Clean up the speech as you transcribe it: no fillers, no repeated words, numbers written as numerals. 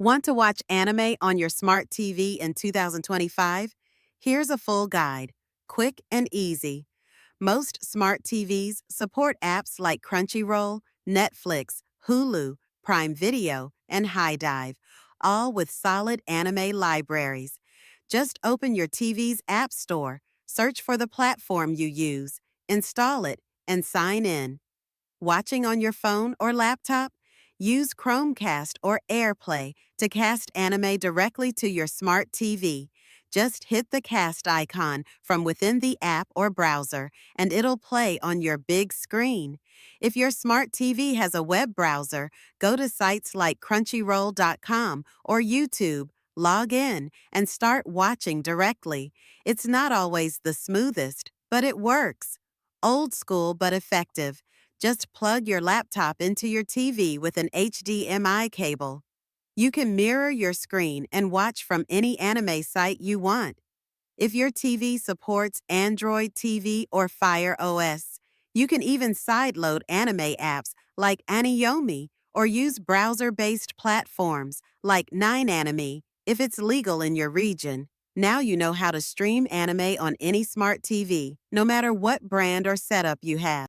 Want to watch anime on your smart TV in 2025? Here's a full guide, quick and easy. Most smart TVs support apps like Crunchyroll, Netflix, Hulu, Prime Video, and HiDive, all with solid anime libraries. Just open your TV's App Store, search for the platform you use, install it, and sign in. Watching on your phone or laptop? Use Chromecast or AirPlay to cast anime directly to your smart TV. Just hit the cast icon from within the app or browser, and it'll play on your big screen. If your smart TV has a web browser, go to sites like Crunchyroll.com or YouTube, log in, and start watching directly. It's not always the smoothest, but it works. Old school but effective. Just plug your laptop into your TV with an HDMI cable. You can mirror your screen and watch from any anime site you want. If your TV supports Android TV or Fire OS, you can even sideload anime apps like Aniyomi or use browser-based platforms like 9anime if it's legal in your region. Now you know how to stream anime on any smart TV, no matter what brand or setup you have.